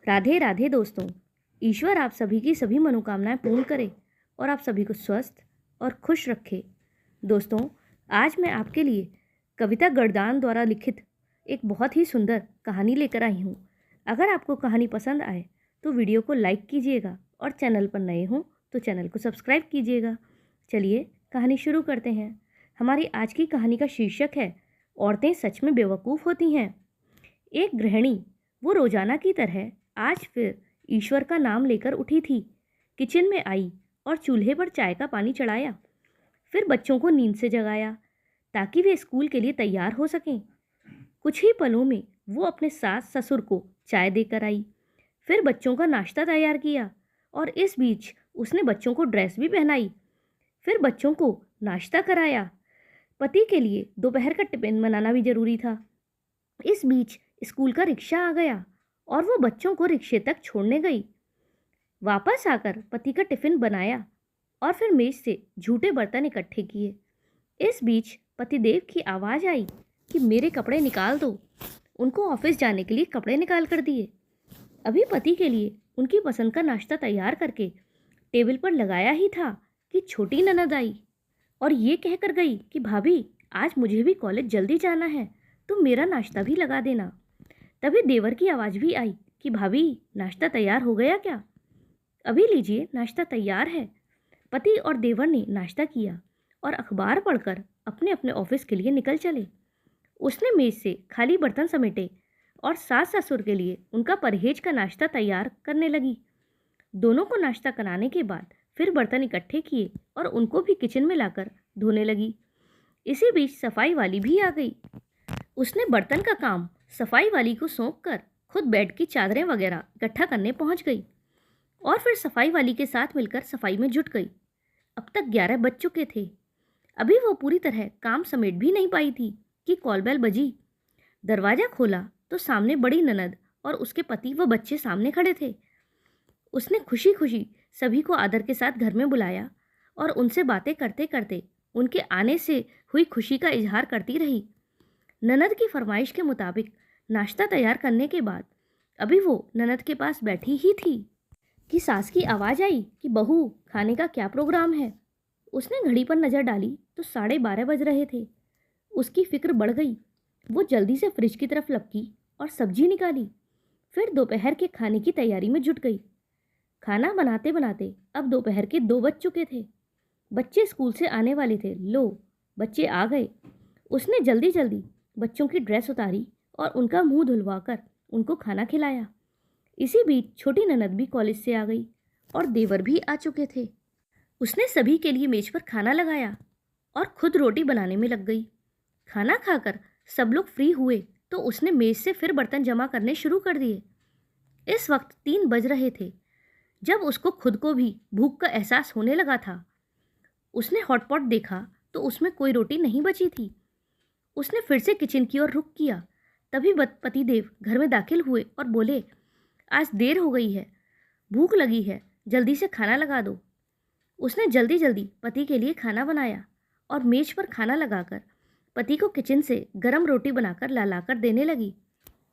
राधे राधे दोस्तों। ईश्वर आप सभी की सभी मनोकामनाएं पूर्ण करे और आप सभी को स्वस्थ और खुश रखे। दोस्तों, आज मैं आपके लिए कविता गर्दान द्वारा लिखित एक बहुत ही सुंदर कहानी लेकर आई हूँ। अगर आपको कहानी पसंद आए तो वीडियो को लाइक कीजिएगा और चैनल पर नए हों तो चैनल को सब्सक्राइब कीजिएगा। चलिए कहानी शुरू करते हैं। हमारी आज की कहानी का शीर्षक है औरतें सच में बेवकूफ़ होती हैं। एक गृहिणी वो रोजाना की तरह आज फिर ईश्वर का नाम लेकर उठी थी। किचन में आई और चूल्हे पर चाय का पानी चढ़ाया। फिर बच्चों को नींद से जगाया ताकि वे स्कूल के लिए तैयार हो सकें। कुछ ही पलों में वो अपने सास ससुर को चाय देकर आई। फिर बच्चों का नाश्ता तैयार किया और इस बीच उसने बच्चों को ड्रेस भी पहनाई। फिर बच्चों को नाश्ता कराया। पति के लिए दोपहर का टिफिन बनाना भी जरूरी था। इस बीच स्कूल का रिक्शा आ गया और वो बच्चों को रिक्शे तक छोड़ने गई। वापस आकर पति का टिफिन बनाया और फिर मेज से झूठे बर्तन इकट्ठे किए। इस बीच पतिदेव की आवाज़ आई कि मेरे कपड़े निकाल दो। उनको ऑफिस जाने के लिए कपड़े निकाल कर दिए। अभी पति के लिए उनकी पसंद का नाश्ता तैयार करके टेबल पर लगाया ही था कि छोटी ननद आई और ये कहकर गई कि भाभी, आज मुझे भी कॉलेज जल्दी जाना है तो मेरा नाश्ता भी लगा देना। तभी देवर की आवाज़ भी आई कि भाभी, नाश्ता तैयार हो गया क्या? अभी लीजिए, नाश्ता तैयार है। पति और देवर ने नाश्ता किया और अखबार पढ़कर अपने अपने ऑफिस के लिए निकल चले। उसने मेज से खाली बर्तन समेटे और सास ससुर के लिए उनका परहेज का नाश्ता तैयार करने लगी। दोनों को नाश्ता कराने के बाद फिर बर्तन इकट्ठे किए और उनको भी किचन में लाकर धोने लगी। इसी बीच सफाई वाली भी आ गई। उसने बर्तन का काम सफाई वाली को सौंप कर खुद बेड की चादरें वगैरह इकट्ठा करने पहुंच गई और फिर सफाई वाली के साथ मिलकर सफाई में जुट गई। अब तक 11 बज चुके थे। अभी वो पूरी तरह काम समेट भी नहीं पाई थी कि कॉल बेल बजी। दरवाज़ा खोला तो सामने बड़ी ननद और उसके पति व बच्चे सामने खड़े थे। उसने खुशी खुशी सभी को आदर के साथ घर में बुलाया और उनसे बातें करते करते उनके आने से हुई खुशी का इजहार करती रही। ननद की फरमाइश के मुताबिक नाश्ता तैयार करने के बाद अभी वो ननद के पास बैठी ही थी कि सास की आवाज़ आई कि बहू, खाने का क्या प्रोग्राम है? उसने घड़ी पर नज़र डाली तो 12:30 बज रहे थे। उसकी फिक्र बढ़ गई। वो जल्दी से फ्रिज की तरफ लपकी और सब्जी निकाली। फिर दोपहर के खाने की तैयारी में जुट गई। खाना बनाते बनाते अब दोपहर के 2 बज चुके थे। बच्चे स्कूल से आने वाले थे। लो, बच्चे आ गए। उसने जल्दी जल्दी बच्चों की ड्रेस उतारी और उनका मुंह धुलवाकर उनको खाना खिलाया। इसी बीच छोटी ननद भी कॉलेज से आ गई और देवर भी आ चुके थे। उसने सभी के लिए मेज पर खाना लगाया और खुद रोटी बनाने में लग गई। खाना खाकर सब लोग फ्री हुए तो उसने मेज से फिर बर्तन जमा करने शुरू कर दिए। इस वक्त 3 बज रहे थे। जब उसको खुद को भी भूख का एहसास होने लगा था, उसने हॉटपॉट देखा तो उसमें कोई रोटी नहीं बची थी। उसने फिर से किचन की ओर रुख किया। तभी पतिदेव घर में दाखिल हुए और बोले, आज देर हो गई है, भूख लगी है, जल्दी से खाना लगा दो। उसने जल्दी जल्दी पति के लिए खाना बनाया और मेज पर खाना लगाकर पति को किचन से गरम रोटी बनाकर ला देने लगी।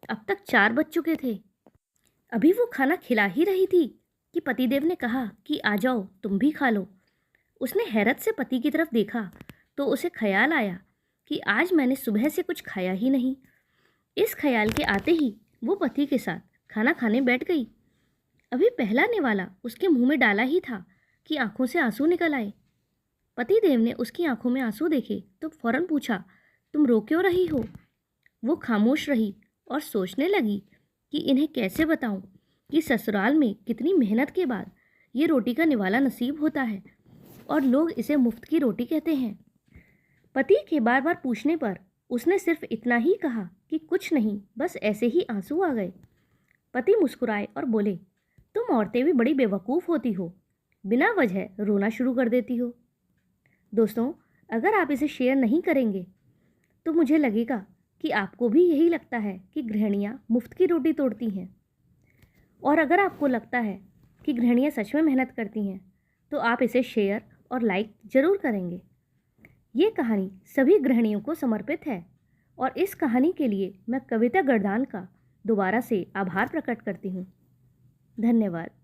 अब तक 4 बज चुके थे। अभी वो खाना खिला ही रही थी कि पतिदेव ने कहा कि आ जाओ, तुम भी खा लो। उसने हैरत से पति की तरफ देखा तो उसे ख्याल आया कि आज मैंने सुबह से कुछ खाया ही नहीं। इस ख्याल के आते ही वो पति के साथ खाना खाने बैठ गई। अभी पहला निवाला उसके मुंह में डाला ही था कि आंखों से आंसू निकल आए। पति देव ने उसकी आंखों में आंसू देखे तो फौरन पूछा, तुम रो क्यों रही हो? वो खामोश रही और सोचने लगी कि इन्हें कैसे बताऊं कि ससुराल में कितनी मेहनत के बाद ये रोटी का निवाला नसीब होता है और लोग इसे मुफ्त की रोटी कहते हैं। पति के बार बार पूछने पर उसने सिर्फ इतना ही कहा कि कुछ नहीं, बस ऐसे ही आंसू आ गए। पति मुस्कुराए और बोले, तुम औरतें भी बड़ी बेवकूफ़ होती हो, बिना वजह रोना शुरू कर देती हो। दोस्तों, अगर आप इसे शेयर नहीं करेंगे तो मुझे लगेगा कि आपको भी यही लगता है कि गृहिणियाँ मुफ्त की रोटी तोड़ती हैं। और अगर आपको लगता है कि गृहिणियाँ सच में मेहनत करती हैं तो आप इसे शेयर और लाइक ज़रूर करेंगे। ये कहानी सभी गृहिणियों को समर्पित है और इस कहानी के लिए मैं कविता गर्दान का दोबारा से आभार प्रकट करती हूँ। धन्यवाद।